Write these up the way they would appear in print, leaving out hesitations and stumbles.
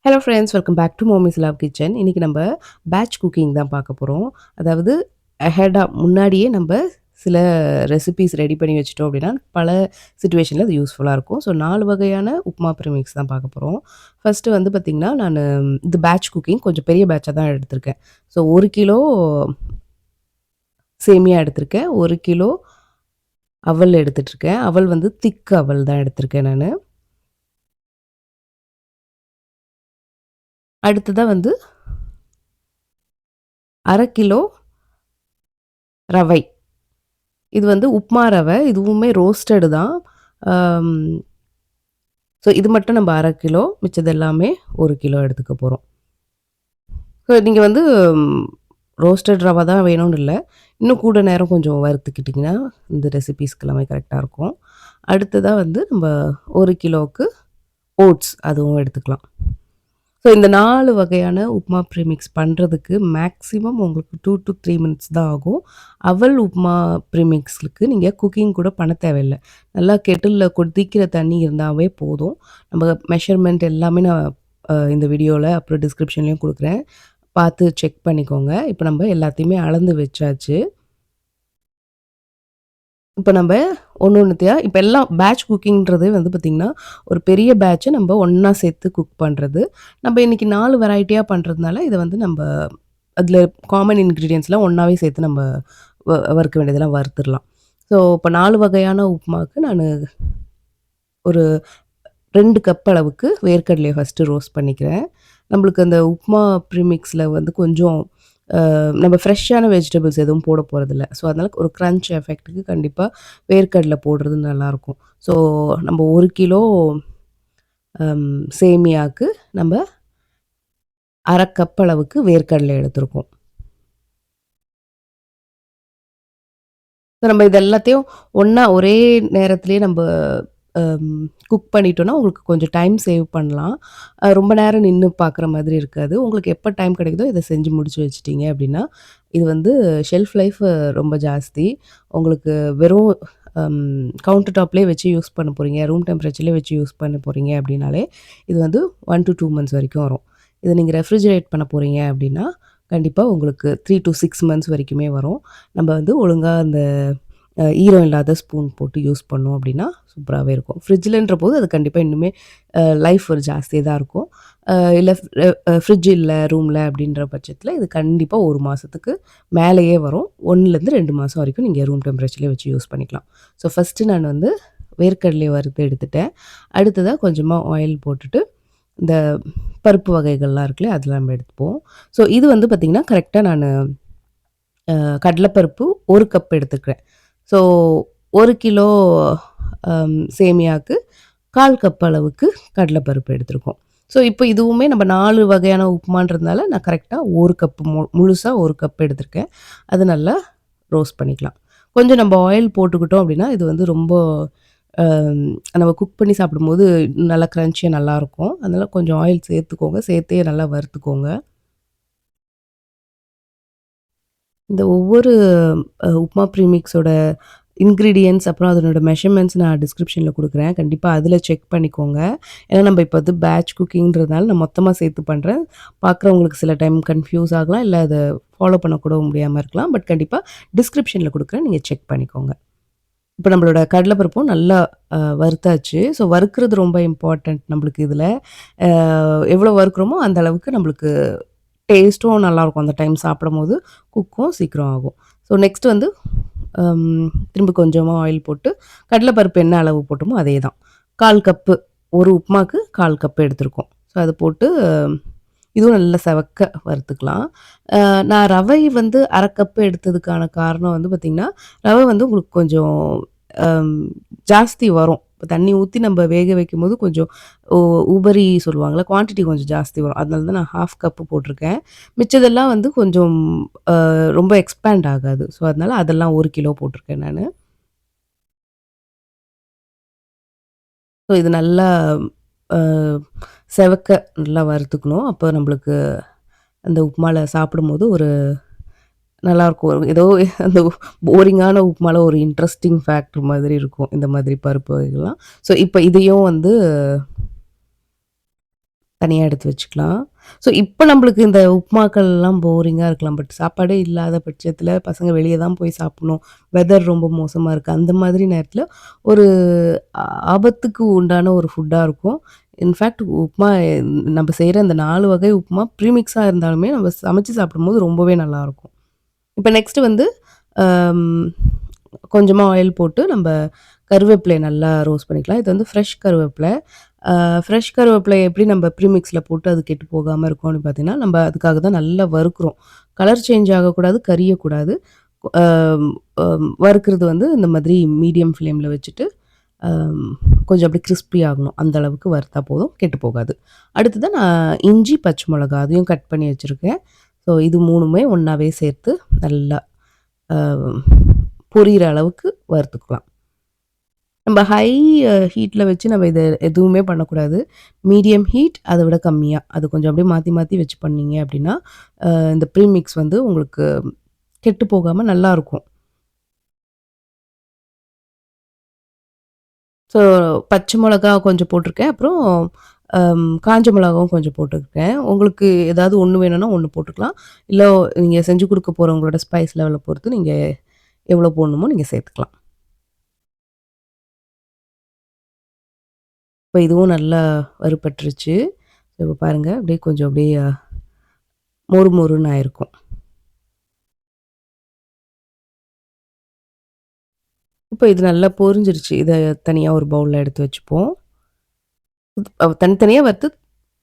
Hello friends, welcome back to mommy's love kitchen. இன்றைக்கி நம்ம batch cooking தான் பார்க்க போகிறோம். அதாவது முன்னாடியே நம்ம சில ரெசிபீஸ் ரெடி பண்ணி வச்சுட்டோம் அப்படின்னா பல சிச்சுவேஷனில் அது யூஸ்ஃபுல்லாக இருக்கும். ஸோ 4 வகையான உப்புமா ப்ரீமிக்ஸ் தான் பார்க்க போகிறோம். ஃபஸ்ட்டு வந்து பார்த்திங்கன்னா, நான் இது பேட்ச் குக்கிங் கொஞ்சம் பெரிய பேட்சாக தான் எடுத்திருக்கேன். ஸோ 1 கிலோ சேமியா எடுத்திருக்கேன், 1 கிலோ அவல் எடுத்துகிட்ருக்கேன். அவல் வந்து திக் அவல் தான் எடுத்திருக்கேன் நான். அடுத்ததாக வந்து 1/2 கிலோ ரவை. இது வந்து உப்மா ரவை. இதுவுமே ரோஸ்டடு தான். ஸோ இது மட்டும் நம்ம 1/2 கிலோ, மிச்சது எல்லாமே 1 கிலோ எடுத்துக்க போகிறோம். ஸோ நீங்கள் வந்து ரோஸ்டட் ரவை தான் வேணும்னு இல்லை, இன்னும் கூட நேரம் கொஞ்சம் வறுத்துக்கிட்டிங்கன்னா இந்த ரெசிபீஸ்க்கு எல்லாமே கரெக்டாக இருக்கும். அடுத்ததாக வந்து நம்ம 1 கிலோவுக்கு ஓட்ஸ் அதுவும் எடுத்துக்கலாம். ஸோ இந்த 4 வகையான உப்மா ப்ரீமிக்ஸ் பண்ணுறதுக்கு மேக்ஸிமம் உங்களுக்கு 2 to 3 மினிட்ஸ் தான் ஆகும். அவல் உப்மா ப்ரீமிக்ஸ்க்கு நீங்கள் குக்கிங் கூட பண்ண தேவையில்லை. நல்லா கெட்டிலில் கொதிக்கிற தண்ணி இருந்தாவே போதும். நம்ம மெஷர்மெண்ட் எல்லாமே நான் இந்த வீடியோவில் அப்புறம் டிஸ்கிரிப்ஷன்லேயும் கொடுக்குறேன், பார்த்து செக் பண்ணிக்கோங்க. இப்போ நம்ம எல்லாத்தையுமே அளந்து வச்சாச்சு. இப்போ நம்ம ஒன்னொன்னுத்தையா இப்போ எல்லாம் பேட்ச் குக்கிங்கிறது வந்து பார்த்திங்கன்னா, ஒரு பெரிய பேட்சை நம்ம ஒன்றா சேர்த்து குக் பண்ணுறது. நம்ம இன்றைக்கி 4 வெரைட்டியாக பண்ணுறதுனால இதை வந்து நம்ம அதில் காமன் இன்க்ரீடியன்ட்ஸ்லாம் ஒன்றாவே சேர்த்து நம்ம வறுக்க வேண்டியதெல்லாம் வறுத்துடலாம். ஸோ இப்போ 4 வகையான உப்புமாவுக்கு நான் ஒரு 2 கப் அளவுக்கு வேர்க்கடலையை ஃபஸ்ட்டு ரோஸ்ட் பண்ணிக்கிறேன். நம்மளுக்கு அந்த உப்மா ப்ரீமிக்ஸில் வந்து கொஞ்சம் நம்ம ஃப்ரெஷ்ஷான வெஜிடபிள்ஸ் எதுவும் போட போகிறதில்ல. ஸோ அதனால் ஒரு க்ரன்ச் எஃபெக்ட்டுக்கு கண்டிப்பாக வேர்க்கடலை போடுறது நல்லாயிருக்கும். ஸோ நம்ம 1 கிலோ சேமியாவுக்கு நம்ம 1/2 கப் அளவுக்கு வேர்க்கடலை எடுத்திருக்கோம். ஸோ நம்ம இது எல்லாத்தையும் ஒன்றா ஒரே நேரத்திலேயே நம்ம குக் பண்ணிட்டோன்னா உங்களுக்கு கொஞ்சம் டைம் சேவ் பண்ணலாம். ரொம்ப நேரம் நின்று பார்க்குற மாதிரி இருக்காது. உங்களுக்கு எப்போ டைம் கிடைக்குதோ இதை செஞ்சு முடிச்சு வச்சுட்டீங்க அப்படின்னா, இது வந்து ஷெல்ஃப் லைஃப் ரொம்ப ஜாஸ்தி. உங்களுக்கு வெறும் கவுண்டர் டாப்லேயே வச்சு யூஸ் பண்ண போகிறீங்க, ரூம் டெம்பரேச்சர்லேயே வச்சு யூஸ் பண்ண போகிறீங்க அப்படின்னாலே இது வந்து 1 to 2 மந்த்ஸ் வரைக்கும் வரும். இதை நீங்கள் ரெஃப்ரிஜரேட் பண்ண போகிறீங்க அப்படின்னா கண்டிப்பாக உங்களுக்கு 3 to 6 மந்த்ஸ் வரைக்குமே வரும். நம்ம வந்து ஒழுங்காக அந்த ஈரம் இல்லாத ஸ்பூன் போட்டு யூஸ் பண்ணோம் அப்படின்னா சூப்பராகவே இருக்கும். ஃப்ரிட்ஜிலன்ற போது அது கண்டிப்பாக இன்னுமே லைஃப் ஒரு ஜாஸ்தியாக தான் இருக்கும். இல்லை ஃப்ரிட்ஜ் இல்லை ரூமில் அப்படின்ற பட்சத்தில் இது கண்டிப்பாக 1 மாதத்துக்கு மேலேயே வரும். 1லேருந்து 2 மாதம் வரைக்கும் நீங்கள் ரூம் டெம்பரேச்சர்லேயே வச்சு யூஸ் பண்ணிக்கலாம். ஸோ ஃபஸ்ட்டு நான் வந்து வேர்க்கடலையை வறுத்து எடுத்துட்டேன். அடுத்ததாக கொஞ்சமாக ஆயில் போட்டுட்டு இந்த பருப்பு வகைகள்லாம் இருக்குல்லையா அதெல்லாம் நம்ம எடுத்துப்போம். ஸோ இது வந்து பார்த்திங்கன்னா கரெக்டாக நான் கடலைப்பருப்பு 1 கப் எடுத்துக்கிறேன். ஸோ 1 கிலோ சேமியாவுக்கு 1/4 கப் அளவுக்கு கடலைப்பருப்பு எடுத்திருக்கோம். ஸோ இப்போ இதுவுமே நம்ம 4 வகையான உப்புமான்றதுனால நான் கரெக்டாக 1 கப்பு முழுசாக 1 கப் எடுத்திருக்கேன். அது நல்லா ரோஸ்ட் பண்ணிக்கலாம். கொஞ்சம் நம்ம ஆயில் போட்டுக்கிட்டோம் அப்படின்னா இது வந்து ரொம்ப நம்ம குக் பண்ணி சாப்பிடும்போது நல்லா க்ரன்ச்சியாக நல்லாயிருக்கும். அதனால் கொஞ்சம் ஆயில் சேர்த்துக்கோங்க, சேர்த்தே நல்லா வறுத்துக்கோங்க. இந்த ஒவ்வொரு உப்மா ப்ரீமிக்ஸோட இன்க்ரீடியன்ட்ஸ் அப்புறம் அதனோட மெஷர்மெண்ட்ஸ் நான் டிஸ்கிரிப்ஷனில் கொடுக்குறேன். கண்டிப்பாக அதில் செக் பண்ணிக்கோங்க. ஏன்னா நம்ம இப்போ வந்து பேட்ச் குக்கிங்கிறதுனால நான் மொத்தமாக சேர்த்து பண்ணுறேன். பார்க்குறவங்களுக்கு சில டைம் கன்ஃப்யூஸ் ஆகலாம், இல்லை அதை ஃபாலோ பண்ணக்கூட முடியாமல் இருக்கலாம். பட் கண்டிப்பாக டிஸ்கிரிப்ஷனில் கொடுக்குறேன், நீங்கள் செக் பண்ணிக்கோங்க. இப்போ நம்மளோட கடலைப்பருப்பும் நல்லா வறுத்தாச்சு. ஸோ வறுக்கிறது ரொம்ப இம்பார்ட்டண்ட் நம்மளுக்கு இதில். எவ்வளோ வறுக்கிறோமோ அந்த அளவுக்கு நம்மளுக்கு டேஸ்ட்டும் நல்லாயிருக்கும். அந்த டைம் சாப்பிடும்போது குக்கும் சீக்கிரம் ஆகும். ஸோ நெக்ஸ்ட் வந்து திரும்ப கொஞ்சமாக ஆயில் போட்டு கடலைப்பருப்பு என்ன அளவு போட்டோமோ அதே தான் 1/4 கப்பு, ஒரு உப்புமாக்கு 1/4 கப்பு எடுத்திருக்கோம். ஸோ அதை போட்டு இதுவும் நல்லா செவக்க வறுத்துக்கலாம். நான் ரவை வந்து 1/2 கப்பு எடுத்ததுக்கான காரணம் வந்து பார்த்திங்கன்னா, ரவை வந்து உங்களுக்கு கொஞ்சம் ஜாஸ்தி வரும். இப்போ தண்ணி ஊற்றி நம்ம வேக வைக்கும்போது கொஞ்சம் உபரி சொல்லுவாங்கள்ல, குவான்டிட்டி கொஞ்சம் ஜாஸ்தி வரும். அதனால தான் நான் 1/2 கப்பு போட்டிருக்கேன். மிச்சதெல்லாம் வந்து கொஞ்சம் ரொம்ப எக்ஸ்பேண்ட் ஆகாது. ஸோ அதனால் அதெல்லாம் 1 கிலோ போட்டிருக்கேன் நான். ஸோ இது நல்லா செவக்க நல்லா வறுத்துக்கணும். அப்போ நம்மளுக்கு அந்த உப்புமால சாப்பிடும்போது ஒரு நல்லாயிருக்கும். ஏதோ அந்த போரிங்கான உப்புமால ஒரு இன்ட்ரெஸ்டிங் ஃபேக்டர் மாதிரி இருக்கும் இந்த மாதிரி பருப்பு வகைகள்லாம். ஸோ இப்போ இதையும் வந்து தனியா எடுத்து வச்சுக்கலாம். ஸோ, இப்ப நம்பளுக்கு இந்த உப்புமாக்கள்லாம் போரிங்கா இருக்கலாம். பட் சாப்பாடே இல்லாத பட்சத்தில பசங்க வெளிய தான் போய் சாப்பிடணும். வெதர் ரொம்ப மோசமா இருக்கு. அந்த மாதிரி நேரத்தில ஒரு ஆ ஆபத்துக்கு உண்டான ஒரு ஃபுட்டா இருக்கும். இன்ஃபேக்ட் உப்மா நம்ப செய்ற இந்த 4 வகை உப்புமா ப்ரீமிக்ஸா இருந்தாலுமே நம்ம சமைச்சு சாப்பிடும்போது ரொம்பவே நல்லாருக்கும். இப்ப நெக்ஸ்ட் வந்து அம் கொஞ்சமா ஆயில் போட்டு நம்ப கருவேப்பிலைய நல்லா ரோஸ்ட் பண்ணிக்கலாம். இது வந்து ஃப்ரெஷ் கருவேப்பில. அ ஃப்ரெஷ் கருவேப்பிலைய எப்படி நம்ம ப்ரீமிக்ஸ்ல போட்டு அது கெட்டு போகாம இருக்கும்னு பார்த்தீங்கன்னா, நம்ப அதுக்காக தான் நல்லா வறுக்குறோம். கலர் சேஞ்ச் ஆகக்கூடாது, கரியக்கூடாது. அம் வறுக்கிறது வந்து இந்த மாதிரி மீடியம் ஃப்ளேம்ல வச்சுட்டு, அம் கொஞ்சம் அப்படியே கிரிஸ்பி ஆகணும். அந்த அளவுக்கு வறுத்தா போதும், கெட்டு போகாது. அடுத்தது நான் இஞ்சி, பச்சை மிளகா அதையும் கட் பண்ணி வச்சிருக்கேன். ஸோ இது 3மே ஒண்ணாவே சேர்த்து நல்லா அ பொரியிற அளவுக்கு வறுத்துக்கலாம். நம்ம ஹை ஹீட்ல வச்சு நம்ம இத எதுவுமே பண்ணக்கூடாது. மீடியம் ஹீட் அத விட கம்மியா. அது கொஞ்சம் அப்படியே மாத்தி மாத்தி வச்சு பண்ணீங்க அப்படின்னா, இந்த ப்ரீமிக்ஸ் வந்து உங்களுக்கு கெட்டு போகாம நல்லாருக்கும். ஸோ பச்சை மிளகா கொஞ்சம் போட்டிருக்கேன். அப்புறம் காஞ்ச மிளகாவும் கொஞ்சம் போட்டுருக்கேன். உங்களுக்கு ஏதாவது ஒண்ணு வேணும்னா ஒண்ணு போட்டுக்கலாம். இல்ல நீங்க செஞ்சு குடுக்க போறவங்களோட ஸ்பைஸ் லெவல பொறுத்து நீங்க எவ்வளோ போடணுமோ நீங்க சேர்த்துக்கலாம். இப்ப இதுவும் நல்லா வறுபட்டுருச்சு. இப்ப பாருங்க அப்படியே கொஞ்சம் அப்படியே மொறு மொறுன்னு ஆயிருக்கும். இப்ப இது நல்லா பொரிஞ்சிருச்சு. இத தனியா ஒரு பவுல்ல எடுத்து வச்சுப்போம். தனித்தனியா வறுத்து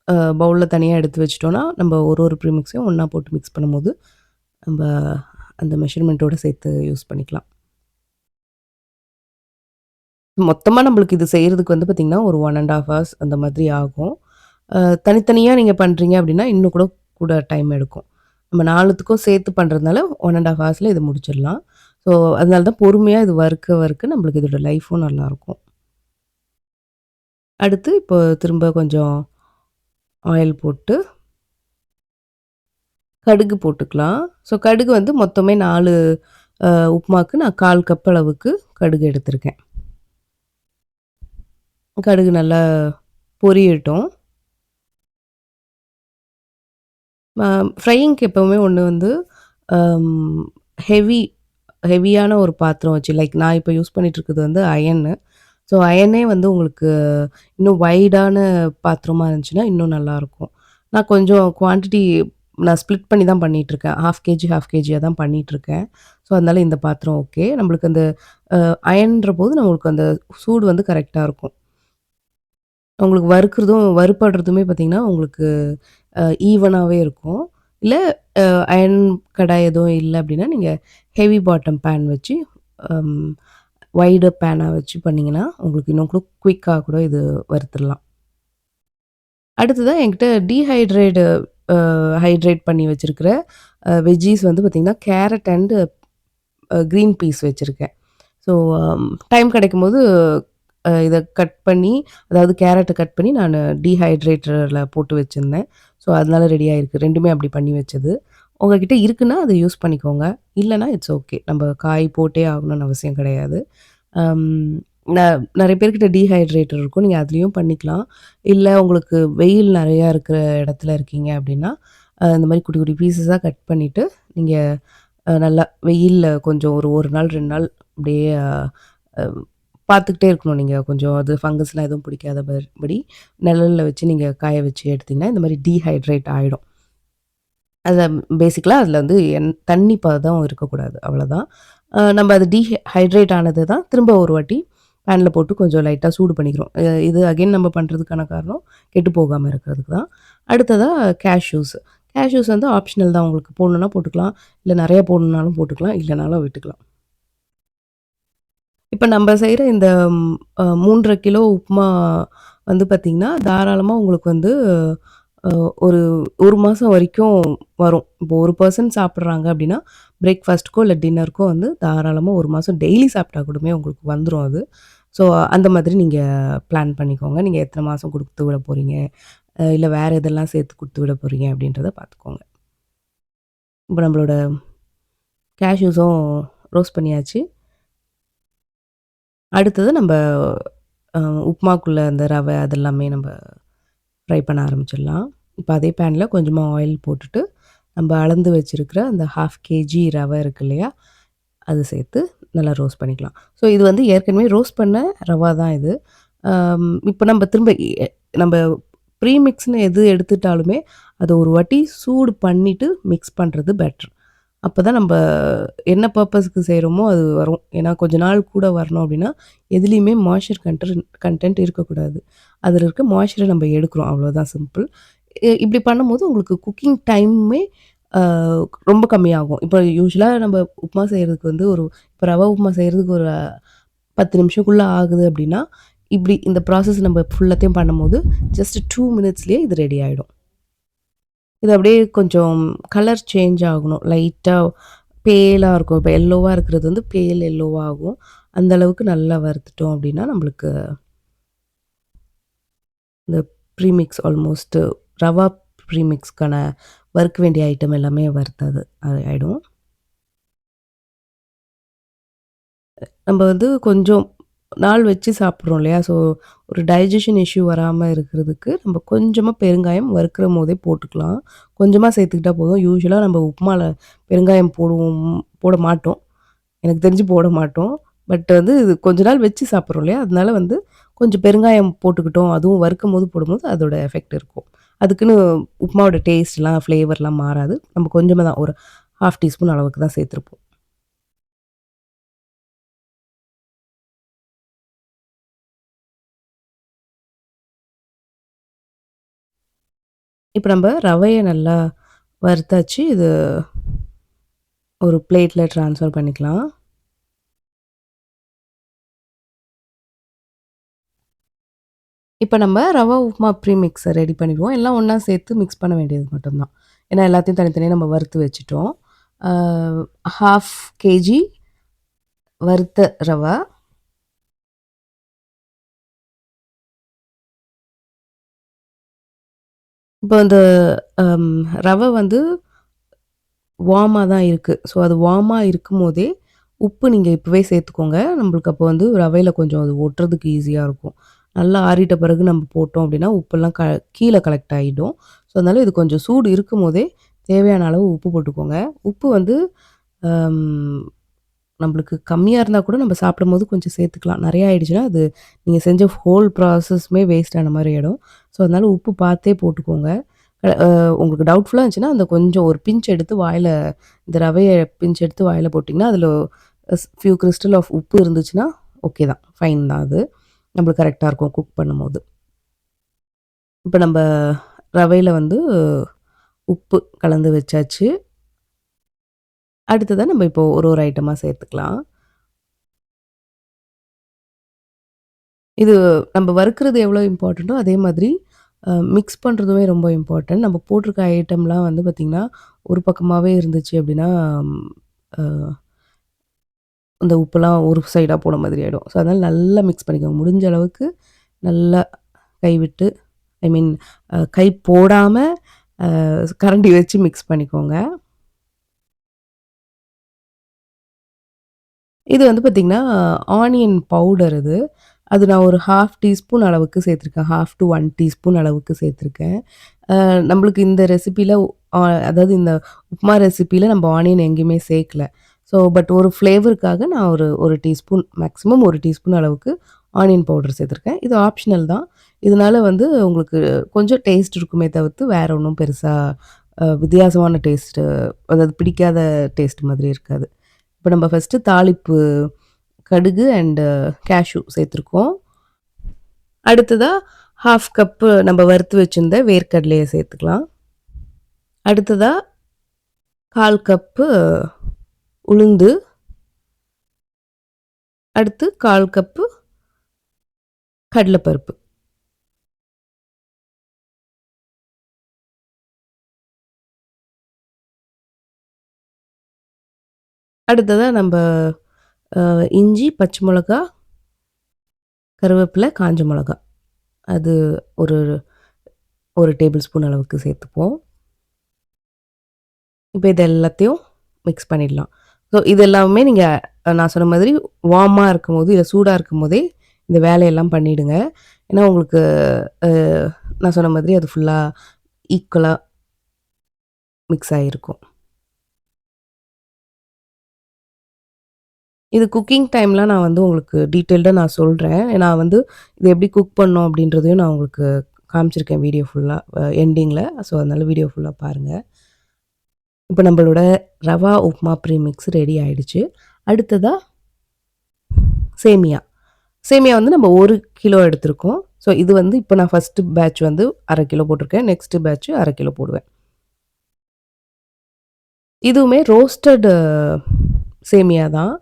அ பவுல்ல தனியா எடுத்து வச்சுட்டோம்னா, நம்ம ஒரு ஒரு ப்ரீமிக்ஸையும் ஒண்ணா போட்டு மிக்ஸ் பண்ணும்போது, நம்ப அந்த மெஷர்மென்ட்டோட சேர்த்து யூஸ் பண்ணிக்கலாம். மொத்தமா நம்மளுக்கு இது செய்றதுக்கு வந்து பார்த்தீங்கன்னா, ஒரு 1 1/2 ஹார்ஸ் அந்த மாதிரி ஆகும். அ தனித்தனியா நீங்க பண்றீங்க அப்டின்னா, இன்னும் கூட டைம் எடுக்கும். நம்ம 4த்துக்கும் சேர்த்து பண்றதுனால 1 1/2 ஹார்ஸ்ல இத முடிச்சிடலாம். ஸோ, அதனால தான் பொறுமையா இது வறுக்க நம்மளுக்கு இதோட லைஃப்பும் நல்லாருக்கும். அடுத்து இப்போ திரும்ப கொஞ்சம் ஆயில் போட்டு, கடுகு போட்டுக்கலாம். ஸோ, கடுகு வந்து மொத்தமே 4 உப்புமாக்கு நான் 1/4 கப் அளவுக்கு கடுகு எடுத்திருக்கேன். கடுகு நல்லா பொரியட்டும். அ ஃப்ரையிங்க்கு எப்பவுமே ஒண்ணு வந்து அம் ஹெவி ஹெவியான ஒரு பாத்திரம் வச்சு லைக் நான் இப்ப யூஸ் பண்ணிட்டு இருக்கிறது வந்து அயன்னு. ஸோ அயனே வந்து உங்களுக்கு இன்னும் வைடான பாத்திரமா இருந்துச்சுன்னா, இன்னும் நல்லாருக்கும். நான் கொஞ்சம் குவான்டிட்டி நான் ஸ்ப்ளிட் பண்ணி தான் பண்ணிட்டுருக்கேன். 1/2 கேஜி, 1/2 கேஜியா தான் பண்ணிட்டுருக்கேன். ஸோ அதனால இந்த பாத்திரம் ஓகே. நம்மளுக்கு அந்த அயன்றபோது நம்மளுக்கு அந்த சூடு வந்து கரெக்ட்டா இருக்கும். உங்களுக்கு வறுபடுறதுமே பார்த்தீங்கன்னா, உங்களுக்கு ஈவனாவே இருக்கும். இல்ல அ அயர்ன் கடாய் எதுவும் இல்ல அப்டின்னா, நீங்க ஹெவி பாட்டம் பேன் வச்சு அம் வைடு பேனா வச்சு பண்ணீங்கன்னா, உங்களுக்கு இன்னும் கூட குயிக்கா கூட இது வறுத்துடலாம். அடுத்ததா என்கிட்ட ஹைட்ரேட் பண்ணி வச்சிருக்கிற வெஜ்ஜீஸ் வந்து பார்த்தீங்கன்னா, கேரட் அண்ட் கிரீன் பீஸ் வச்சிருக்கேன். ஸோ டைம் கிடைக்கும்போது இத கட் பண்ணி அதாவது கேரட்ட கட் பண்ணி நானு டீஹைட்ரேட்டர்ல போட்டு வச்சிருந்தேன். ஸோ அதனால ரெடி ஆயிருக்கு. 2மே அப்படி பண்ணி வச்சது. உங்ககிட்ட இருக்குன்னா, அத யூஸ் பண்ணிக்கோங்க. இல்லன்னா இட்ஸ் ஓகே. நம்ப காய் போட்டே ஆகணும்னு அவசியம் கிடையாது. அம் ந நெறைய பேர்கிட்ட டீஹைட்ரேட்டர் இருக்கும். நீங்க அதுலயும் பண்ணிக்கலாம். இல்ல உங்களுக்கு வெயில் நெறையா இருக்கிற இடத்துல இருக்கீங்க அப்படின்னா, இந்த மாரி குட்டி குட்டி பீஸஸா கட் பண்ணிட்டு, நீங்க நல்லா வெயில்ல கொஞ்சம் ஒரு 1 நாள் 2 நாள் அப்படியே அ பார்த்துக்கிட்டே இருக்கணும் நீங்க. கொஞ்சம் அது ஃபங்கஸ்லாம் எதுவும் பிடிக்காத படி நிழல்ல வச்சு நீங்க காய வச்சு எடுத்தீங்கன்னா, இந்த மாரி டீஹைட்ரேட் ஆயிடும். அத பேசிக்கலா அதில வந்து தண்ணி பதம் இருக்கக்கூடாது. அவ்வளோதான். நம்ம அது ஹைட்ரேட் ஆனது தான் திரும்ப ஒரு வாட்டி பேன்ல போட்டு கொஞ்சம் லைட்டா சூடு பண்ணிக்கிறோம். இது அகைன் நம்ம பண்றதுக்கான காரணம் கெட்டு போகாம இருக்கிறதுக்கு தான். அடுத்ததா கேஷ்யூஸ். கேஷ்யூஸ் வந்து ஆப்ஷனல் தான். உங்களுக்கு போடணும்னா போட்டுக்கலாம். இல்ல நெறைய போடணும்னாலும் போட்டுக்கலாம். இல்லனாலும் விட்டுக்கலாம். இப்ப நம்ப செய்ற இந்த 3 1/2 கிலோ உப்புமா வந்து பார்த்தீங்கன்னா, தாராளமா உங்களுக்கு வந்து அ ஒரு 1 மாசம் வரைக்கும் வரும். இப்போ ஒரு பெர்சன் சாப்பிடுறாங்க அப்டின்னா, பிரேக்ஃபாஸ்ட்டுக்கோ இல்ல டின்னருக்கோ வந்து தாராளமா 1 மாசம் டெய்லி சாப்பிட்டா கூடமே உங்களுக்கு வந்துரும் அது. ஸோ அந்த மாதிரி நீங்க பிளான் பண்ணிக்கோங்க. நீங்க எத்தன மாசம் குடுத்து விட போறீங்க? இல்ல வேற எதெல்லாம் சேர்த்து குடுத்து விட போறீங்க? அப்டின்றத பார்த்துக்கோங்க. இப்ப நம்மளோட கேஷ்யூஸும் ரோஸ்ட் பண்ணியாச்சு. அடுத்தது நம்ப அ உப்மாக்குள்ள அந்த ரவை அதெல்லாமே நம்ப ஃப்ரை பண்ண ஆரம்பிச்சிடலாம். இப்போ அதே பேனில் கொஞ்சமாக ஆயில் போட்டுட்டு நம்ம அளந்து வச்சுருக்கிற அந்த 1/2 கேஜி ரவை இருக்கு இல்லையா, அது சேர்த்து நல்லா ரோஸ்ட் பண்ணிக்கலாம். ஸோ இது வந்து ஏற்கனவே ரோஸ்ட் பண்ண ரவா தான் இது. இப்போ நம்ம திரும்ப நம்ம ப்ரீமிக்ஸ்ன்னு எது எடுத்துட்டாலுமே அதை ஒரு வாட்டி சூடு பண்ணிவிட்டு மிக்ஸ் பண்ணுறது பெட்ரு. அப்போ தான் நம்ம என்ன பர்ப்பஸ்க்கு செய்கிறோமோ அது வரும். ஏன்னா கொஞ்ச நாள் கூட வரணும் அப்படின்னா எதுலேயுமே மாய்ஸ்சர் கன்டென்ட் இருக்கக்கூடாது. அதில் இருக்க மாய்ஸ்சரை நம்ம எடுக்கிறோம், அவ்வளோதான் சிம்பிள். இப்படி பண்ணும்போது உங்களுக்கு குக்கிங் டைமுமே ரொம்ப கம்மியாகும். இப்போ யூசுவலாக நம்ம உப்புமா செய்கிறதுக்கு வந்து இப்போ ரவா உப்புமா செய்கிறதுக்கு ஒரு 10 நிமிஷக்குள்ளே ஆகுது அப்படின்னா, இப்படி இந்த ப்ராசஸ் நம்ம ஃபுல்லாத்தையும் பண்ணும்போது ஜஸ்ட் 2 மினிட்ஸ்லேயே இது ரெடி ஆகிடும். இது அப்படியே கொஞ்சம் கலர் சேஞ்ச் ஆகணும். லைட்டா பேலா இருக்கும். இப்போ எல்லோவா இருக்கிறது வந்து பேல் எல்லோவா ஆகும். அந்த அளவுக்கு நல்லா வறுத்துட்டோம் அப்படின்னா, நம்மளுக்கு இந்த ப்ரீமிக்ஸ் ஆல்மோஸ்ட் ரவா ப்ரீமிக்ஸ்க்கான வறுக்க வேண்டிய ஐட்டம் எல்லாமே வறுத்தது அது ஆயிடும். நம்ம வந்து கொஞ்சம் நாள் வச்சு சாப்பிட்றோம் இல்லையா? ஸோ ஒரு டைஜஷன் இஷ்யூ வராம இருக்கிறதுக்கு நம்ம கொஞ்சமா பெருங்காயம் வறுக்கிறம்போதே போட்டுக்கலாம். கொஞ்சமா சேர்த்துக்கிட்டா போதும். யூசுவலா நம்ம உப்புமால பெருங்காயம் போட மாட்டோம். எனக்கு தெரிஞ்சு போட மாட்டோம். பட் வந்து இது கொஞ்ச நாள் வச்சு சாப்பிட்றோம் இல்லையா? அதனால வந்து கொஞ்சம் பெருங்காயம் போட்டுக்கிட்டோம். அதுவும் வறுக்கும்போது போடும்போது அதோட எஃபெக்ட் இருக்கும். அதுக்குன்னு உப்புமாவோட டேஸ்ட்லாம், ஃப்ளேவர்லாம் மாறாது. நம்ம கொஞ்சமா தான் ஒரு 1/2 டீஸ்பூன் அளவுக்கு தான் சேர்த்துருப்போம். இப்ப நம்ப ரவைய நல்லா வறுத்தாச்சு. இது ஒரு பிளேட்ல ட்ரான்ஸ்ஃபர் பண்ணிக்கலாம். இப்ப நம்ம ரவா உப்புமா ப்ரீமிக்ஸ ரெடி பண்ணிடுவோம். எல்லாம் ஒண்ணா சேர்த்து மிக்ஸ் பண்ண வேண்டியது மட்டும் தான். ஏன்னா எல்லாத்தையும் தனித்தனியா நம்ம வறுத்து வச்சுட்டோம். ஆ 1/2 கேஜி வறுத்த ரவா. இப்போ அந்த அம் ரவ வந்து வார்மா தான் இருக்கு. ஸோ அது வார்மா இருக்கும்போதே, உப்பு நீங்க இப்பவே சேர்த்துக்கோங்க. நம்மளுக்கு அப்போ வந்து ரவையில கொஞ்சம் அது ஒட்டுறதுக்கு ஈஸியா இருக்கும். நல்லா ஆறிட்ட பிறகு நம்ம போட்டோம் அப்படின்னா, உப்பெல்லாம் கீழ கலெக்ட் ஆயிடும். ஸோ அதனால இது கொஞ்சம் சூடு இருக்கும்போதே, தேவையான அளவு உப்பு போட்டுக்கோங்க. உப்பு வந்து அம் நம்மளுக்கு கம்மியா இருந்தா கூட நம்ம சாப்பிடும்போது கொஞ்சம் சேர்த்துக்கலாம். நெறைய ஆயிடுச்சுன்னா, அது நீங்க செஞ்ச ஹோல் ப்ராசஸுமே வேஸ்ட் ஆன மாரி ஆயிடும். ஸோ அதனால உப்பு பார்த்தே போட்டுக்கோங்க. உங்களுக்கு டவுட்ஃபுல்லா இருந்துச்சுன்னா, அந்த கொஞ்சம் ஒரு பிஞ்ச் எடுத்து வாயில இந்த ரவைய பிஞ்ச் எடுத்து வாயில போட்டிங்கன்னா, அதில ஃபியூ கிறிஸ்டல் ஆஃப் உப்பு இருந்துச்சுன்னா, ஓகே தான். ஃபைன் தான் அது. நம்மளுக்கு கரெக்ட்டா இருக்கும் குக் பண்ணும்போது. இப்ப நம்ப ரவையில வந்து உப்பு கலந்து வச்சாச்சு. அடுத்ததா நம்ம இப்போ ஒரு ஒரு ஐட்டமா சேர்த்துக்கலாம். இது நம்ம வறுக்கிறது எவ்வளோ இம்பார்ட்டன்ட்டோ, அதே மாதிரி மிக்ஸ் பண்றதுமே ரொம்ப இம்பார்ட்டன்ட். நம்ம போட்டிருக்க ஐட்டம்லாம் வந்து பார்த்திங்கன்னா, ஒரு பக்கமாவே இருந்துச்சு அப்படின்னா, அ அந்த உப்புலாம் ஒரு சைடா போன மாதிரி ஆயிடும். ஸோ, அதனால நல்லா மிக்ஸ் பண்ணிக்கோங்க. முடிஞ்ச அளவுக்கு நல்லா கைவிட்டு ஐ மீன் கை போடாம கரண்டி வச்சு மிக்ஸ் பண்ணிக்கோங்க. இது வந்து பார்த்தீங்கன்னா, ஆனியன் பவுடர் இது. அது நான் ஒரு 1/2 டீஸ்பூன் அளவுக்கு சேர்த்துருக்கேன். 1/2 டூ 1 டீஸ்பூன் அளவுக்கு சேர்த்துருக்கேன். நம்மளுக்கு இந்த ரெசிபில அ அதாவது இந்த உப்மா ரெசிபில நம்ம ஆனியன் எங்கேயுமே சேர்க்கல. ஸோ பட் ஒரு ஃப்ளேவருக்காக நான் ஒரு 1 டீஸ்பூன் மேக்ஸிமம் 1 டீஸ்பூன் அளவுக்கு ஆனியன் பவுடர் சேர்த்துருக்கேன். இது ஆப்ஷனல் தான். இதனால வந்து உங்களுக்கு கொஞ்சம் டேஸ்ட் இருக்குமே தவிர்த்து வேற ஒண்ணும் பெருசா வித்தியாசமான டேஸ்ட்டு அதாவது பிடிக்காத டேஸ்ட் மாதிரி இருக்காது. இப்ப நம்ம ஃபர்ஸ்ட்டு தாளிப்பு கடுகு அண்டு கேஷ்யூ சேர்த்துருக்கோம். அடுத்ததா 1/2 கப்பு நம்ம வறுத்து வச்சிருந்த வேர்க்கடலைய சேர்த்துக்கலாம். அடுத்ததா 1/4 கப்பு உளுந்து, அடுத்து 1/4 கப்பு கடலைப்பருப்பு. அடுத்ததா நம்ப இஞ்சி, பச்சை மிளகா, கருவேப்பிலை, காஞ்ச மிளகா. அது ஒரு 1 டேபிள் ஸ்பூன் அளவுக்கு சேர்த்துப்போம். இப்ப இது எல்லாத்தையும் மிக்ஸ் பண்ணிடலாம். ஸோ இது எல்லாமே நீங்க நான் சொன்ன மாதிரி வார்மா இருக்கும்போது, இல்ல சூடா இருக்கும்போதே இந்த வேலையெல்லாம் பண்ணிடுங்க. ஏன்னா உங்களுக்கு அ நான் சொன்ன மாதிரி அது ஃபுல்லா ஈக்குவலா மிக்ஸ் ஆகிருக்கும். இது குக்கிங் டைம்லாம் நான் வந்து உங்களுக்கு டீட்டெயில்டா நான் சொல்றேன். நான் வந்து இது எப்படி குக் பண்ணோம் அப்படின்றதையும் நான் உங்களுக்கு காமிச்சிருக்கேன் வீடியோ ஃபுல்லா எண்டிங்கில. ஸோ அதனால வீடியோ ஃபுல்லா பாருங்க. இப்போ நம்மளோட ரவா உப்மா ப்ரீமிக்ஸ் ரெடி ஆயிடுச்சு. அடுத்ததா சேமியா. சேமியா வந்து நம்ம 1 கிலோ எடுத்திருக்கோம். ஸோ இது வந்து இப்போ நான் ஃபர்ஸ்ட்டு பேட்ச் வந்து 1/2 கிலோ போட்டிருக்கேன். நெக்ஸ்ட் பேட்ச் 1/2 கிலோ போடுவேன். இதுவுமே ரோஸ்டட் சேமியா தான்.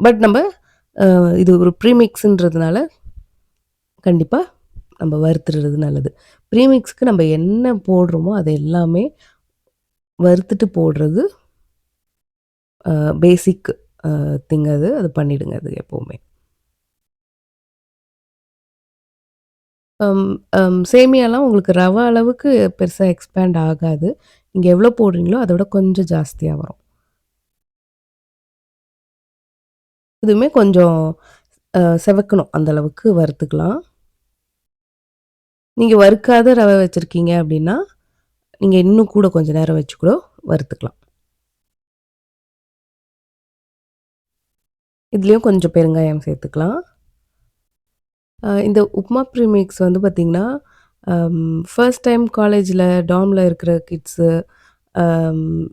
பட் நம்ப இது ஒரு ப்ரீமிக்ஸ்ன்றதுனால கண்டிப்பா நம்ம வறுத்துறது நல்லது. ப்ரீமிக்ஸ்க்கு நம்ம என்ன போடுறோமோ அது எல்லாமே வறுத்துட்டு போடுறது பேசிக் திங் அது. அது பண்ணிடுங்க அது எப்பவுமே. சேமியாலாம் உங்களுக்கு ரவ அளவுக்கு பெருசா எக்ஸ்பேண்ட் ஆகாது. நீங்க எவ்வளோ போடுறீங்களோ அத விட கொஞ்சம் ஜாஸ்தியா வரும். இதுவுமே கொஞ்சம் செவக்கணும். அந்த அளவுக்கு வறுத்துக்கலாம். நீங்க வறுக்காத ரவை வச்சிருக்கீங்க அப்படின்னா, நீங்க இன்னும் கூட கொஞ்சம் நேரம் வச்சு கூட வறுத்துக்கலாம். இதுலயும் கொஞ்சம் பெருங்காயம் சேர்த்துக்கலாம். இந்த உப்மா ப்ரீமிக்ஸ் வந்து பார்த்தீங்கன்னா, ஃபர்ஸ்ட் டைம் காலேஜ்ல, டார்ம்ல இருக்கிற கிட்ஸு,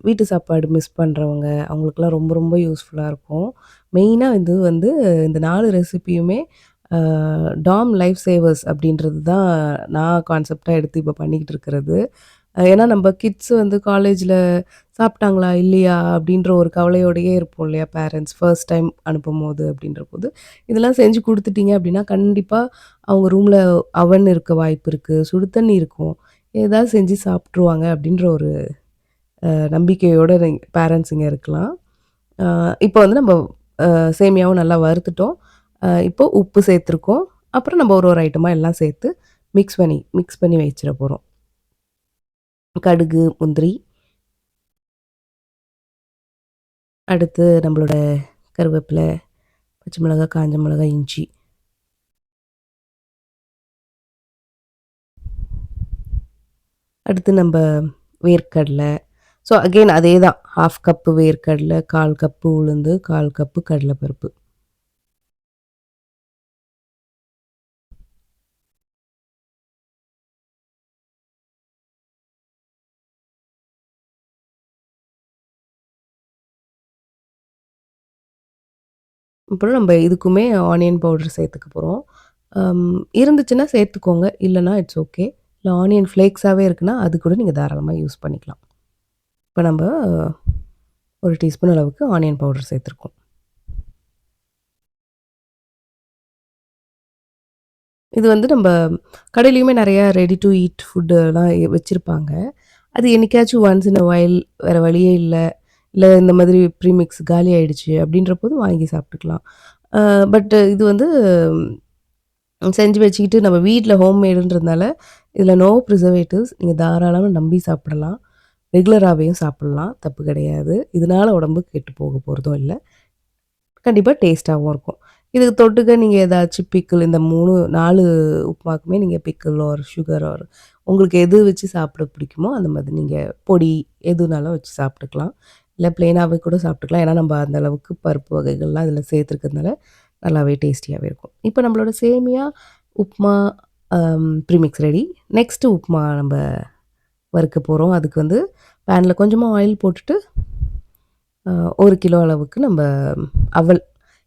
வீட்டு சாப்பாடு மிஸ் பண்றவங்க, அவங்களுக்கெல்லாம் ரொம்ப ரொம்ப யூஸ்ஃபுல்லா இருக்கும். மெயினா இது வந்து இந்த 4 ரெசிபியுமே அ டார்ம் லைஃப் சேவர்ஸ் அப்படின்றது தான் நான் கான்செப்ட்டா எடுத்து இப்ப பண்ணிக்கிட்டு இருக்கிறது. ஏன்னா நம்ப கிட்ஸ் வந்து காலேஜ்ல சாப்பிட்டாங்களா? இல்லையா? அப்படின்ற ஒரு கவலையோடயே இருப்போம் இல்லையா? பேரண்ட்ஸ் ஃபர்ஸ்ட் டைம் அனுப்பும்போது அப்படின்றபோது, இதெல்லாம் செஞ்சு குடுத்துட்டீங்க அப்படின்னா, கண்டிப்பா அவங்க ரூம்ல அவன் இருக்க வாய்ப்பு இருக்கு. சுடு தண்ணி இருக்கும். ஏதாவது செஞ்சு சாப்ட்டுருவாங்க அப்படின்ற ஒரு நம்பிக்கையோட பேரண்ட்ஸ் இங்க இருக்கலாம். அ இப்போ வந்து நம்ம சேமியாவும் நல்லா வறுத்துட்டோம். இப்போ உப்பு சேர்த்துருக்கோம். அப்புறம் நம்ம ஒரு ஒரு ஐட்டமா எல்லாம் சேர்த்து மிக்ஸ் பண்ணி வச்சிர போறோம். கடுகு, முந்திரி, அடுத்து நம்மளோட கருவேப்பில, பச்சை மிளகாய், காஞ்ச மிளகாய், இஞ்சி. அடுத்து நம்ப வேர்க்கடல. ஸோ அகைன் அதே தான். 1/2 கப்பு வேர்க்கடல, 1/4 கப்பு உளுந்து, 1/4 கப்பு கடலைப்பருப்பு. அப்புறம் நம்ம இதுக்குமே ஆனியன் பவுடர் சேர்த்துக்க போறோம். இருந்துச்சுன்னா சேர்த்துக்கோங்க. இல்லன்னா இட்ஸ் ஓகே. இல்ல ஆனியன் ஃப்ளேக்ஸாவே இருக்குன்னா, அது கூட நீங்க தாராளமா யூஸ் பண்ணிக்கலாம். இப்ப நம்ப 1 டீஸ்பூன் அளவுக்கு ஆனியன் பவுடர் சேர்த்துருக்கோம். இது வந்து நம்ப கடையிலயுமே நெறையா ரெடி டூ ஈட் ஃபுட்டுலாம் வச்சிருப்பாங்க. அது என்னைக்காச்சும் ஒன்ஸ் இன் அ வைல் வேற வழியே இல்ல. இல்ல இந்த மாதிரி ப்ரீமிக்ஸ் காலி ஆயிடுச்சு அப்படின்றபோது வாங்கி சாப்பிட்டுக்கலாம். பட் இது வந்து செஞ்சு வச்சுக்கிட்டு நம்ம வீட்ல ஹோம்மேடுன்றதுனால, இதில நோ ப்ரிசர்வேட்டிவ்ஸ். நீங்க தாராளமா நம்பி சாப்பிடலாம். ரெகுலராவேயும் சாப்பிடலாம். தப்பு கிடையாது. இதனால உடம்பு கெட்டு போக போறதும் இல்ல. கண்டிப்பா டேஸ்ட்டாவும் இருக்கும். இதுக்கு தொட்டுக்க நீங்க ஏதாச்சும் பிக்கிள் இந்த 3 4 உப்புமாக்குமே நீங்க பிக்கிள் ஆர் சுகர் ஆர் உங்களுக்கு எது வச்சு சாப்பிட பிடிக்குமோ, அந்த மாதிரி நீங்க பொடி எதுனாலும் வச்சு சாப்பிட்டுக்கலாம். இல்ல பிளெயினாவே கூட சாப்பிட்டுக்கலாம். ஏன்னா, நம்ம அந்த அளவுக்கு பருப்பு வகைகள்லாம் இதில சேர்த்துருக்கிறதுனால நல்லாவே டேஸ்டியாவே இருக்கும். இப்போ நம்மளோட சேமியா, upma premix ready. Next upma நம்ப வறுக்க போறோம். அதுக்கு வந்து பேன்ல கொஞ்சமா ஆயில் போட்டுட்டு, அ 1 கிலோ அளவுக்கு நம்ப அவல்.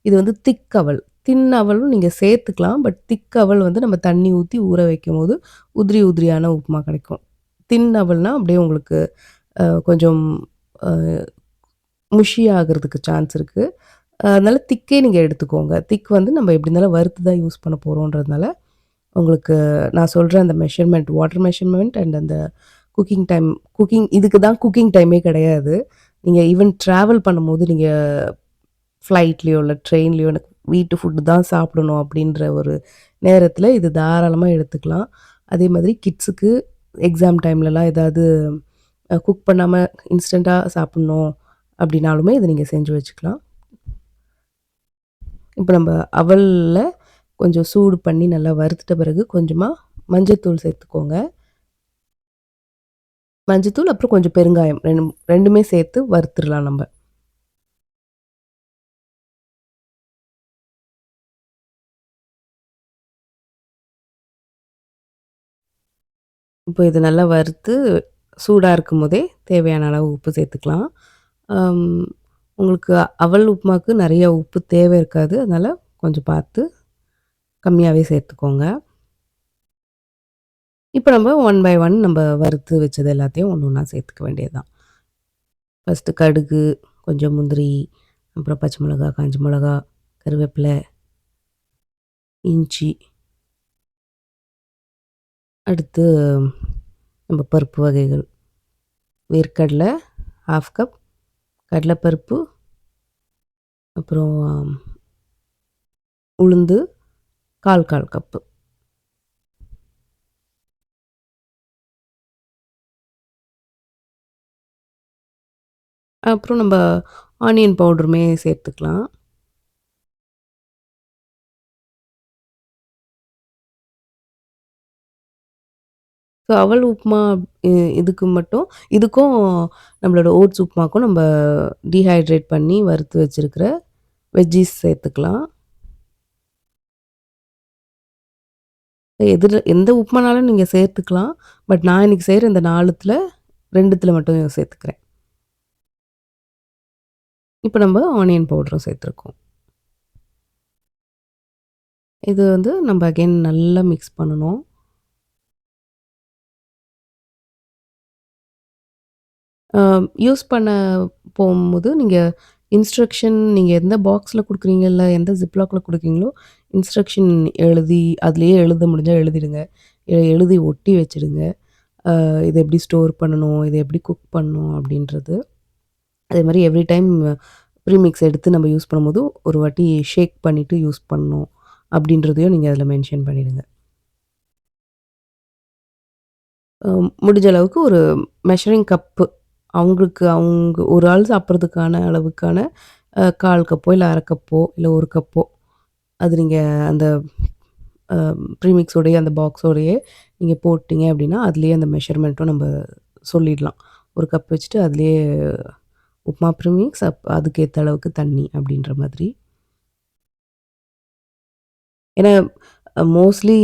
இது வந்து திக் அவல். தின் அவலும் நீங்க சேர்த்துக்கலாம். பட் திக் அவல் வந்து நம்ம தண்ணி ஊத்தி ஊற வைக்கும்போது, உதிரி உதிரியான உப்புமா கிடைக்கும். தின் அவல்னா அப்படியே உங்களுக்கு கொஞ்சம் அ முஷி ஆகுறதுக்கு சான்ஸ் இருக்கு. அதனால திக்கே நீங்க எடுத்துக்கோங்க. திக் வந்து நம்ம எப்படி இருந்தாலும் வறுத்து தான் யூஸ் பண்ண போறோன்றதுனால, உங்களுக்கு நான் சொல்ற அந்த மெஷர்மென்ட், வாட்டர் மெஷர்மென்ட் அண்ட் அந்த குக்கிங் டைம் இதுக்கு தான் குக்கிங் டைமே கிடையாது. நீங்க ஈவன் டிராவல் பண்ணும்போது நீங்க ஃப்ளைட்லயோ, இல்ல ட்ரெயின்லயோ எனக்கு வீட்டு ஃபுட் தான் சாப்பிடணும் அப்படின்ற ஒரு நேரத்தில இது தாராளமா எடுத்துக்கலாம். அதே மாதிரி கிட்ஸுக்கு எக்ஸாம் டைம்லலாம் ஏதாவது குக் பண்ணாம இன்ஸ்டன்ட்டா சாப்பிடணும் அப்படின்னாலுமே இத நீங்க செஞ்சு வச்சுக்கலாம். இப்ப நம்ம அவல்ல கொஞ்சம் சூடு பண்ணி நல்லா வறுத்துட்ட பிறகு கொஞ்சமா மஞ்சத்தூள் சேர்த்துக்கோங்க. மஞ்சத்தூள் அப்புறம் கொஞ்சம் பெருங்காயம் 2மே சேர்த்து வறுத்துறலாம் நம்ப. இப்போ இது நல்லா வறுத்து சூடா இருக்கும்போதே தேவையான அளவு உப்பு சேர்த்துக்கலாம். அம் உங்களுக்கு அவல் உப்புமாக்கு நெறைய உப்பு தேவை இருக்காது. அதனால கொஞ்சம் பார்த்து கம்மியாவே சேர்த்துக்கோங்க. இப்ப நம்ம ஒன் பை ஒன் நம்ப வறுத்து வச்சது எல்லாத்தையும் ஒண்ணு ஒண்ணா சேர்த்துக்க வேண்டியது தான். ஃபர்ஸ்ட்டு கடுகு, கொஞ்சம் முந்திரி, அப்புறம் பச்சை மிளகா, காஞ்ச மிளகா, கருவேப்பிலை, இஞ்சி, அடுத்து நம்ம பருப்பு வகைகள். வேர்க்கடலை 1/2 கப், கடலைப்பருப்பு, அப்புறம் உளுந்து 1/4 கப்பு. அப்புறம் நம்ப ஆனியன் பவுடருமே சேர்த்துக்கலாம். ஸோ அவல் உப்புமா இ இதுக்கு மட்டும் இதுக்கும் நம்மளோட ஓட்ஸ் உப்புமாக்கும் நம்ப டீஹைட்ரேட் பண்ணி வறுத்து வச்சிருக்கிற வெஜ்ஜீஸ் சேர்த்துக்கலாம். எந்த உப்புமானாலும் நீங்க சேர்த்துக்கலாம். பட் நான் இன்னைக்கு செய்ற இந்த 4த்துல 2த்துல மட்டும் சேர்த்துக்கிறேன். இப்ப நம்ம ஆனியன் பவுடரும் சேர்த்துருக்கோம். இது வந்து நம்ம அகைன் நல்லா மிக்ஸ் பண்ணணும். யூஸ் பண்ண போம்போது நீங்க இன்ஸ்ட்ரக்ஷன் நீங்க எந்த பாக்ஸ்ல குடுக்குறீங்க, இல்ல எந்த ஜிப்லாக்ல குடுக்குறீங்களோ, இன்ஸ்ட்ரக்ஷன் எழுதி அதிலேயே எழுத முடிஞ்சா எழுதிடுங்க. எழுதி ஒட்டி வச்சுடுங்க. இத எப்படி ஸ்டோர் பண்ணணும், இத எப்படி குக் பண்ணணும் அப்படின்றது. அதே மாரி எவ்ரி டைம் ப்ரீமிக்ஸ் எடுத்து நம்ம யூஸ் பண்ணும்போது, ஒரு வாட்டி ஷேக் பண்ணிட்டு யூஸ் பண்ணணும் அப்படின்றதையும் நீங்க அதில மென்ஷன் பண்ணிடுங்க. அ முடிஞ்ச அளவுக்கு ஒரு மெஷரிங் கப்பு அவங்க ஒரு ஆள் சாப்பிடுறதுக்கான அளவுக்கான 1/4 கப்போ, இல்ல 1/2 கப்போ, இல்ல 1 கப்போ அது நீங்க அந்த அ ப்ரீமிக்ஸோடயே அந்த பாக்ஸோடயே நீங்க போட்டீங்க அப்படின்னா, அதிலேயே அந்த மெஷர்மென்ட்டும் நம்ப சொல்லிடலாம். 1 கப் வச்சுட்டு அதிலேயே உப்மா ப்ரீமிக்ஸ் அதுக்கேத்த அளவுக்கு தண்ணி அப்படின்ற மாதிரி. ஏன்னா மோஸ்ட்லி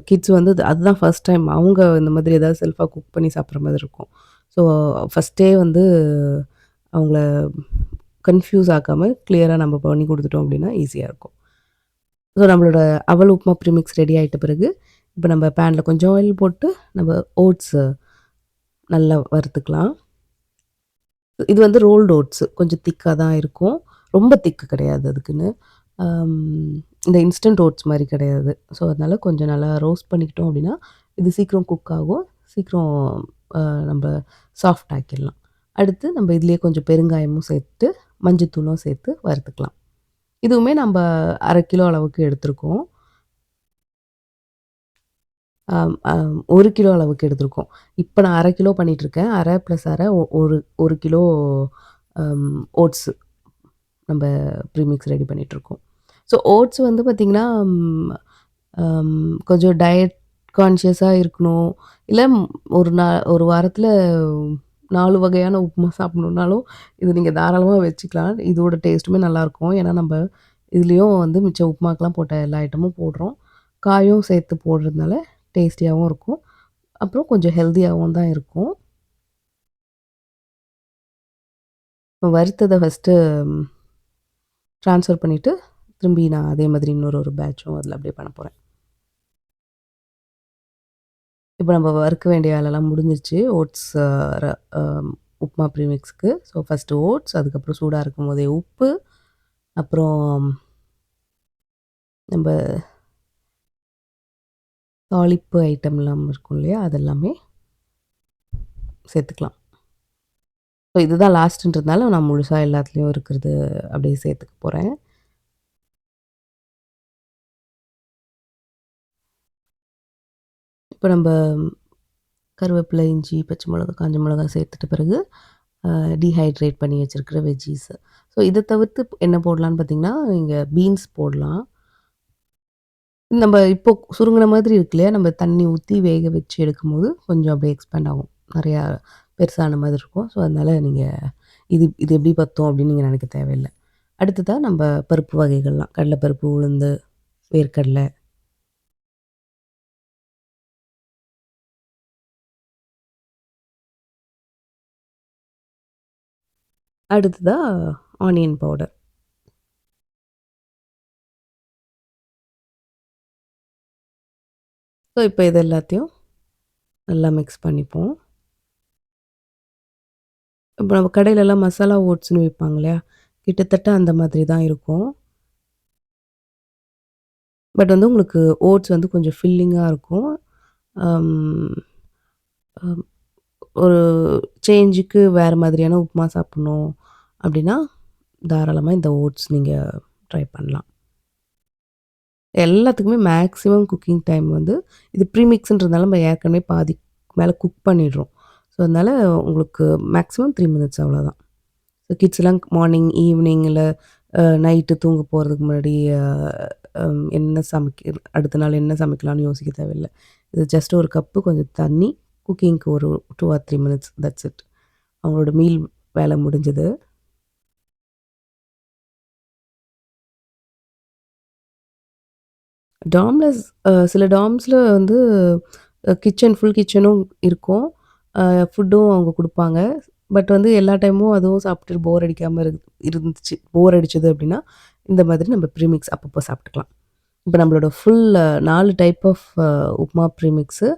கிட்ஸ் வந்து அதுதான் ஃபர்ஸ்ட் டைம் அவங்க இந்த மாதிரி ஏதாவது செல்ஃபா குக் பண்ணி சாப்பிடுற மாதிரி இருக்கும். ஸோ ஃபர்ஸ்ட்டே வந்து அவங்கள கன்ஃப்யூஸ் ஆக்காம கிளியரா நம்ம பண்ணி குடுத்துட்டோம் அப்படின்னா ஈஸியா இருக்கும். ஸோ நம்மளோட அவல் உப்புமா ப்ரீமிக்ஸ் ரெடி ஆயிட்ட பிறகு, இப்ப நம்ம பேன்ல கொஞ்சம் ஆயில் போட்டு நம்ம ஓட்ஸ் நல்லா வறுத்துக்கலாம். இது வந்து ரோல்டு ஓட்ஸ் கொஞ்சம் திக்கா தான் இருக்கும். ரொம்ப திக்கு கிடையாது அதுக்குன்னு. அம் இந்த இன்ஸ்டன்ட் ஓட்ஸ் மாரி கிடையாது. ஸோ அதனால கொஞ்சம் நல்லா ரோஸ்ட் பண்ணிக்கிட்டோம் அப்படின்னா, இது சீக்கிரம் குக் ஆகும். சீக்கிரம் அ நம்ப சாஃப்ட் ஆக்கிடலாம். அடுத்து நம்ம இதிலேயே கொஞ்சம் பெருங்காயமும் சேர்த்து, மஞ்சத்தூளும் சேர்த்து வறுத்துக்கலாம். இதுவுமே நம்ப 1/2 கிலோ அளவுக்கு எடுத்திருக்கோம். 1 கிலோ அளவுக்கு எடுத்திருக்கோம். இப்ப நான் 1/2 கிலோ பண்ணிட்டுருக்கேன். 1/2 + 1/2 1 கிலோ ஓட்ஸ் நம்ப ப்ரீமிக்ஸ் ரெடி பண்ணிட்டுருக்கோம். ஸோ ஓட்ஸ் வந்து பார்த்தீங்கன்னா, கொஞ்சம் டயட் கான்ஷியஸா இருக்கணும். இல்ல ஒரு ஒரு வாரத்தில 4 வகையான உப்புமா சாப்பிடணும்னாலும், இது நீங்க தாராளமா வச்சுக்கலாம். இதோட டேஸ்ட்டுமே நல்லாயிருக்கும். ஏன்னா நம்ப இதுலயும் வந்து மிச்ச உப்புமாக்கெல்லாம் போட்ட எல்லா ஐட்டமும் போடுறோம். காயும் சேர்த்து போடுறதுனால டேஸ்டியாவும் இருக்கும். அப்புறம் கொஞ்சம் ஹெல்தியாவும் தான் இருக்கும். வறுத்தத ஃபர்ஸ்ட்டு ட்ரான்ஸ்ஃபர் பண்ணிட்டு, திரும்பி நான் அதே மாதிரி ஒரு பேட்சும் அதில அப்படியே பண்ண போறேன். இப்ப நம்ம வறுக்க வேண்டிய வேலைலாம் முடிஞ்சிருச்சு. ஓட்ஸ் ர அ உப்மா ப்ரீமிக்ஸ்க்கு. ஸோ ஃபர்ஸ்ட்டு ஓட்ஸ், அதுக்கப்புறம் சூடா இருக்கும்போதே உப்பு, அப்புறம் நம்ப தாளிப்பு ஐட்டம்லாம் இருக்கும் இல்லையா? அதெல்லாமே சேர்த்துக்கலாம். ஸோ இதுதான் லாஸ்ட்டுன்றதுனால நான் முழுசா எல்லாத்துலயும் இருக்கிறது அப்படியே சேர்த்துக்க போறேன். இப்ப நம்ப கருவேப்பிலை, இஞ்சி, பச்சை மிளகா, காஞ்ச மிளகா சேர்த்துட்ட பிறகு, அ டீஹைட்ரேட் பண்ணி வச்சிருக்கிற வெஜ்ஜீஸு. ஸோ இத தவிர்த்து என்ன போடலான்னு பார்த்தீங்கன்னா, நீங்க பீன்ஸ் போடலாம். நம்ம இப்போ சுருங்குன மாதிரி இருக்கு இல்லையா? நம்ம தண்ணி ஊத்தி வேக வச்சு எடுக்கும்போது, கொஞ்சம் அப்படியே எக்ஸ்பேண்ட் ஆகும். நெறையா பெருசான மாதிரி இருக்கும். ஸோ, அதனால நீங்க இது இது எப்படி பத்தும் அப்படின்னு நீங்க நெனைக்க தேவையில்ல. அடுத்ததா நம்ப பருப்பு வகைகள்லாம். கடல பருப்பு, உளுந்து, வேர்க்கடல. அடுத்ததா ஆனியன் பவுடர். ஸோ, இப்ப இது எல்லாத்தையும் நல்லா மிக்ஸ் பண்ணிப்போம். இப்ப நம்ம கடையிலலாம் மசாலா ஓட்ஸ்ன்னு விப்பாங்க இல்லையா? கிட்டத்தட்ட அந்த மாதிரி தான் இருக்கும். பட் வந்து உங்களுக்கு ஓட்ஸ் வந்து கொஞ்சம் ஃபில்லிங்கா இருக்கும். அம் அம் ஒரு சேஞ்சுக்கு வேற மாதிரியான உப்புமா சாப்பிடணும் அப்படின்னா, தாராளமா இந்த ஓட்ஸ் நீங்க ட்ரை பண்ணலாம். எல்லாத்துக்குமே மேக்ஸிமம் குக்கிங் டைம் வந்து இது ப்ரீமிக்ஸ்ன்றதுனால நம்ம ஏற்கனவே பாதிக்கு மேல குக் பண்ணிடுறோம். ஸோ, அதனால உங்களுக்கு மேக்ஸிமம் 3 மினிட்ஸ் அவ்வளோதான். ஸோ கிட்ஸ்லாம் மார்னிங், ஈவினிங் இல்ல நைட்டு தூங்க போறதுக்கு முன்னாடி என்ன அடுத்த நாள் என்ன சமைக்கலாம்னு யோசிக்க தேவையில்ல. இது ஜஸ்ட் ஒரு கப்பு கொஞ்சம் தண்ணி, குக்கிங்க்கு ஒரு 2 ஆர் 3 மினிட்ஸ் தட்ஸ் இட். அவங்களோட மீல் வேலை முடிஞ்சது. டாம்லஸ் சில டாம்ஸ்ல வந்து ஃபுல் கிச்சனும் இருக்கும். அ ஃபுட்டும் அவங்க குடுப்பாங்க. பட் வந்து எல்லா டைமும் அதுவும் சாப்பிட்டு போர் அடிக்காம போர் அடிச்சது அப்டின்னா, இந்த மாதிரி நம்ம ப்ரீமிக்ஸ் அப்பப்போ சாப்பிட்டுக்கலாம். இப்ப நம்மளோட full 4 type of upma premix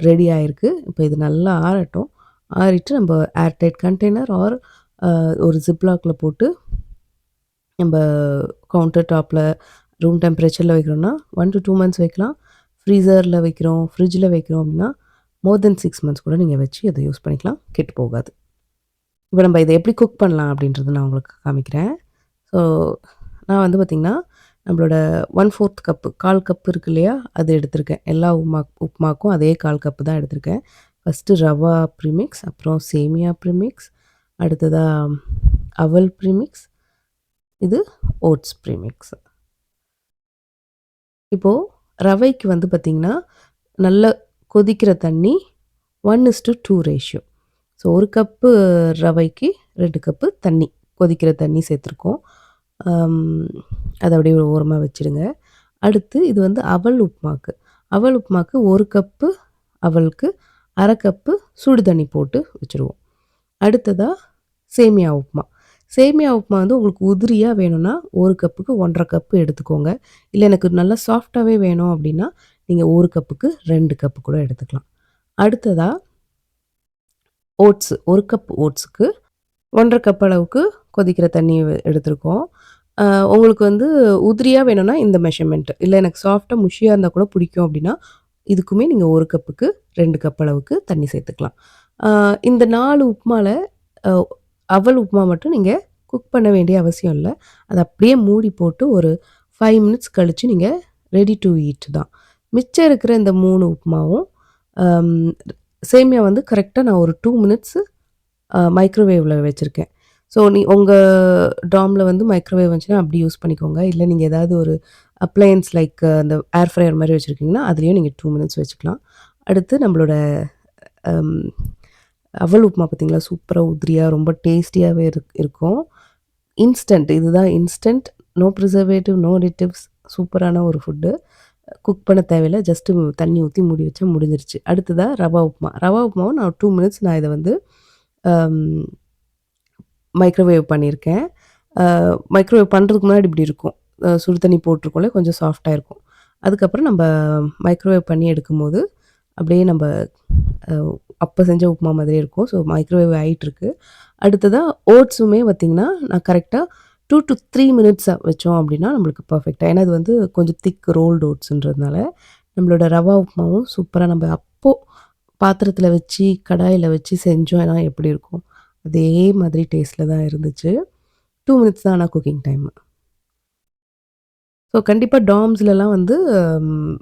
ready ஆயிருக்கு. இப்ப இது நல்லா ஆறட்டும். ஆறிட்டு நம்ம ஏர் டைட் கண்டெய்னர் ஆர் ஒரு ஜிப்லாக்ல போட்டு நம்ப கவுண்டர் டாப்ல ரூம் டெம்பரேச்சர்ல வைக்கிறோம்னா, 1 டூ 2 மந்த்ஸ் வைக்கலாம். ஃப்ரீசர்ல வைக்கிறோம், ஃப்ரிட்ஜ்ல வைக்கிறோம் அப்படின்னா, மோர் தென் 6 மந்த்ஸ் கூட நீங்க வச்சு அத யூஸ் பண்ணிக்கலாம். கெட்டு போகாது. இப்ப நம்ம இத எப்படி குக் பண்ணலாம் அப்படின்றத நான் உங்களுக்கு காமிக்கிறேன். ஸோ, நான் வந்து பார்த்தீங்கன்னா, நம்மளோட 1/4 கப்பு 1/4 கப் இருக்கு இல்லையா? அது எடுத்திருக்கேன். எல்லா உப்மாக்கும் அதே 1/4 கப்பு தான் எடுத்திருக்கேன். ஃபர்ஸ்ட்டு ரவா ப்ரீமிக்ஸ், அப்புறம் சேமியா ப்ரீமிக்ஸ், அடுத்ததா அவல் ப்ரீமிக்ஸ், இது ஓட்ஸ் ப்ரீமிக்ஸ். இப்போ ரவைக்கு வந்து பார்த்தீங்கன்னா, நல்லா கொதிக்கிற தண்ணி 1:2 ரேஷியோ. ஸோ 1 கப்பு ரவைக்கு 2 கப்பு தண்ணி. கொதிக்கிற தண்ணி சேர்த்துருக்கோம். அம் அத அப்படியே ஒரு ஓரமா வச்சுடுங்க. அடுத்து இது வந்து அவல் உப்புமாக்கு. அவல் உப்புமாக்கு 1 கப்பு அவலுக்கு 1/2 கப்பு சுடு தண்ணி போட்டு வச்சுருவோம். அடுத்ததா சேமியா உப்புமா. சேமியா உப்புமா வந்து உங்களுக்கு உதிரியா வேணும்னா 1 கப்புக்கு 1 1/2 கப்பு எடுத்துக்கோங்க. இல்ல எனக்கு நல்லா சாஃப்ட்டாவே வேணும் அப்டின்னா, நீங்க 1 கப்புக்கு 2 கப்பு கூட எடுத்துக்கலாம். அடுத்ததா ஓட்ஸ் 1 கப் ஓட்ஸ்க்கு 1 1/2 கப் அளவுக்கு கொதிக்கிற தண்ணி எடுத்திருக்கோம். அ உங்களுக்கு வந்து உதிரியா வேணும்னா இந்த மெஷர்மென்ட். இல்ல எனக்கு சாஃப்ட்டா முஷியா இருந்தா கூட பிடிக்கும் அப்டின்னா, இதுக்குமே நீங்க 1 கப்புக்கு 2 கப் அளவுக்கு தண்ணி சேர்த்துக்கலாம். அ இந்த 4 உப்புமால அ அவல் உப்புமா மட்டும் நீங்க குக் பண்ண வேண்டிய அவசியம் இல்ல. அத அப்படியே மூடி போட்டு ஒரு 5 மினிட்ஸ் கழிச்சு நீங்க ரெடி டூ ஈட் தான். மிச்சம் இருக்கிற இந்த 3 உப்புமாவும் அம் சேமியா வந்து கரெக்ட்டா நான் ஒரு 2 மினிட்ஸ் மைக்ரோவேவ்ல வச்சிருக்கேன். ஸோ உங்க டாம்ல வந்து மைக்ரோவேவ் வந்துச்சுன்னா அப்படி யூஸ் பண்ணிக்கோங்க. இல்ல நீங்க ஏதாவது ஒரு அப்ளையன்ஸ் லைக் அந்த ஏர் ஃப்ரையர் மாரி வச்சிருக்கீங்கன்னா, அதுலயும் நீங்க 2 மினிட்ஸ் வச்சுக்கலாம். அடுத்து நம்மளோட அம் அவல் உப்புமா பார்த்தீங்களா, சூப்பரா உதிரியா ரொம்ப டேஸ்டியாவே இருக்கும். இதுதான் instant. No preservative, no additives. சூப்பரான ஒரு ஃபுட்டு. குக் பண்ண தேவையில்ல. ஜஸ்ட்டு தண்ணி ஊத்தி மூடி வச்சா முடிஞ்சிருச்சு. அடுத்ததா ரவா உப்புமா. ரவா உப்புமாவ நான் 2 மினிட்ஸ் நான் இத வந்து அம் மைக்ரோவேவ் பண்ணியிருக்கேன். மைக்ரோவேவ் பண்றதுக்கு முன்னாடி இப்படி இருக்கும். சுடு தண்ணி போட்டிருக்கோம்ல, கொஞ்சம் சாஃப்ட்டா இருக்கும். அதுக்கப்புறம் நம்ப மைக்ரோவேவ் பண்ணி எடுக்கும்போது, அப்படியே நம்ப அ அப்ப செஞ்ச உப்புமா மாதிரியே இருக்கும். ஸோ மைக்ரோவேவ் ஆயிட்டுருக்கு. அடுத்ததா ஓட்ஸுமே பார்த்தீங்கன்னா, நான் கரெக்ட்டா 2 டூ 3 மினிட்ஸ் வச்சோம் அப்படின்னா, நம்மளுக்கு பெர்ஃபெக்ட்டா ஏன்னா இது வந்து கொஞ்சம் திக் ரோல்டு ஓட்ஸ்ன்றதுனால, நம்மளோட ரவா உப்புமாவும் சூப்பரா நம்ம அப்போ பாத்திரத்தில வச்சு, கடாயில வச்சு செஞ்சோம்னா எப்படி இருக்கும்? அதே மாதிரி டேஸ்ட்ல தான் இருந்துச்சு. 2 மினிட்ஸ் தான் ஆனா குக்கிங் டைம். ஸோ கண்டிப்பா டார்ம்ஸ்லலாம் வந்து ம்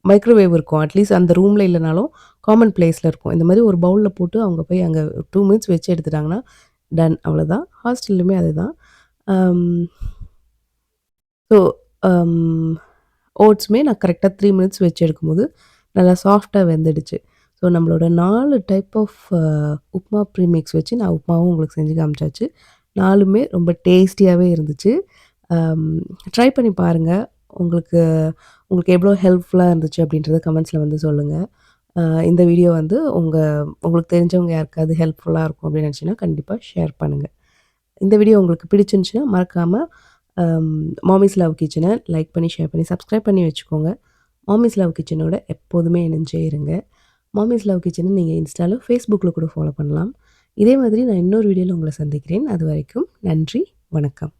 மைக்ரோவேவ் இருக்கும். அட்லீஸ்ட் அந்த ரூம்ல இல்லனாலும் காமன் பிளேஸ்ல இருக்கும். இந்த மாரி ஒரு பவுல்ல போட்டு அவங்க போய் அங்க 2 மினிட்ஸ் வச்சு எடுத்துட்டாங்கன்னா, டன் அவ்வளோதான். ஹாஸ்டல்லயுமே அதுதான். அம் ஸோ அம் ஓட்ஸுமே நான் கரெக்ட்டா 3 மினிட்ஸ் வச்சு எடுக்கும்போது நல்லா சாஃப்ட்டா வெந்துடுச்சு. ஸோ நம்மளோட 4 டைப் ஆஃப் உப்மா ப்ரீமிக்ஸ் வச்சு நான் உப்மாவும் உங்களுக்கு செஞ்சு காமிச்சாச்சு. 4மே ரொம்ப டேஸ்டியாவே இருந்துச்சு. அம் ட்ரை பண்ணி பாருங்க. உங்களுக்கு உங்களுக்கு எவ்வளோ ஹெல்ப்ஃபுல்லா இருந்துச்சு அப்படின்றத கமெண்ட்ஸ்ல வந்து சொல்லுங்க. அ இந்த வீடியோ வந்து உங்களுக்கு தெரிஞ்சவங்க யாருக்காவது ஹெல்ப்ஃபுல்லா இருக்கும் அப்படின்னு நினச்சீங்கன்னா, கண்டிப்பா ஷேர் பண்ணுங்க. இந்த வீடியோ உங்களுக்கு பிடிச்சிருந்துச்சுன்னா, மறக்காம அம் மாமிஸ் லவ் கிச்சன லைக் பண்ணி, ஷேர் பண்ணி, சப்ஸ்கிரைப் பண்ணி வச்சுக்கோங்க. மாமிஸ் லவ் கிச்சனோட எப்போதுமே இணைஞ்சே இருங்க. மாமிஸ் லவ் கிச்சன நீங்க இன்ஸ்டால, Facebookல கூட ஃபாலோ பண்ணலாம். இதே மாதிரி நான் இன்னொரு வீடியோல உங்கள சந்திக்கிறேன். அதுவரைக்கும் நன்றி, வணக்கம்.